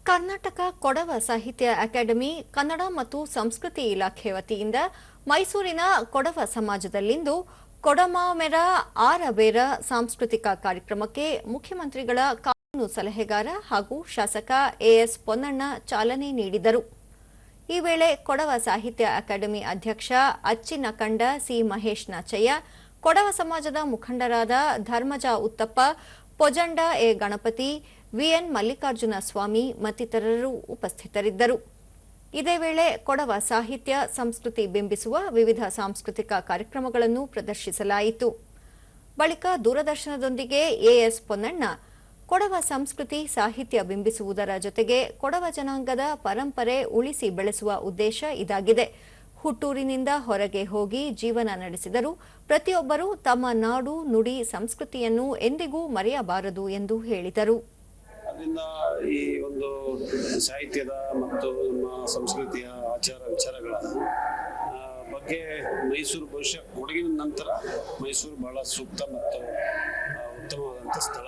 ಕರ್ನಾಟಕ ಕೊಡವ ಸಾಹಿತ್ಯ ಅಕಾಡೆಮಿ ಕನ್ನಡ ಮತ್ತು ಸಂಸ್ಕೃತಿ ಇಲಾಖೆ ವತಿಯಿಂದ ಮೈಸೂರಿನ ಕೊಡವ ಸಮಾಜದಲ್ಲಿಂದು ಕೊಡಮಾಮೆರ ಆರಬೇರ ಸಾಂಸ್ಕೃತಿಕ ಕಾರ್ಯಕ್ರಮಕ್ಕೆ ಮುಖ್ಯಮಂತ್ರಿಗಳ ಕಾನೂನು ಸಲಹೆಗಾರ ಹಾಗೂ ಶಾಸಕ ಎಎಸ್ ಪೊನ್ನಣ್ಣ ಚಾಲನೆ ನೀಡಿದರು. ಈ ವೇಳೆ ಕೊಡವ ಸಾಹಿತ್ಯ ಅಕಾಡೆಮಿ ಅಧ್ಯಕ್ಷ ಅಚ್ಚಿನಕಂಡ ಸಿ ಮಹೇಶ್ ನಾಚಯ್ಯ, ಕೊಡವ ಸಮಾಜದ ಮುಖಂಡರಾದ ಧರ್ಮಜ ಉತ್ತಪ್ಪ, ಪೊಜಂಡ ಎ ಗಣಪತಿ, ವಿಎನ್ ಮಲ್ಲಿಕಾರ್ಜುನ ಸ್ವಾಮಿ ಮತ್ತಿತರರು ಉಪಸ್ಥಿತರಿದ್ದರು. ಇದೇ ವೇಳೆ ಕೊಡವ ಸಾಹಿತ್ಯ ಸಂಸ್ಕೃತಿ ಬಿಂಬಿಸುವ ವಿವಿಧ ಸಾಂಸ್ಕೃತಿಕ ಕಾರ್ಯಕ್ರಮಗಳನ್ನು ಪ್ರದರ್ಶಿಸಲಾಯಿತು. ಬಳಿಕ ದೂರದರ್ಶನದೊಂದಿಗೆ ಎಎಸ್ ಪೊನ್ನಣ್ಣ ಕೊಡವ ಸಂಸ್ಕೃತಿ ಸಾಹಿತ್ಯ ಬಿಂಬಿಸುವುದರ ಜೊತೆಗೆ ಕೊಡವ ಜನಾಂಗದ ಪರಂಪರೆ ಉಳಿಸಿ ಬೆಳೆಸುವ ಉದ್ದೇಶ ಇದಾಗಿದೆ. ಹುಟ್ಟೂರಿನಿಂದ ಹೊರಗೆ ಹೋಗಿ ಜೀವನ ನಡೆಸಿದರೂ ಪ್ರತಿಯೊಬ್ಬರೂ ತಮ್ಮ ನಾಡು, ನುಡಿ, ಸಂಸ್ಕೃತಿಯನ್ನು ಎಂದಿಗೂ ಮರೆಯಬಾರದು ಎಂದು ಹೇಳಿದರು. ಅದರಿಂದ ಈ ಒಂದು ಸಾಹಿತ್ಯದ ಮತ್ತು ನಮ್ಮ ಸಂಸ್ಕೃತಿಯ ಆಚಾರ ವಿಚಾರಗಳ ಬಗ್ಗೆ ಮೈಸೂರು ಬಹುಶಃ ಕೊಡಗಿನ ನಂತರ ಮೈಸೂರು ಬಹಳ ಸೂಕ್ತ ಮತ್ತು ಉತ್ತಮವಾದಂಥ ಸ್ಥಳ.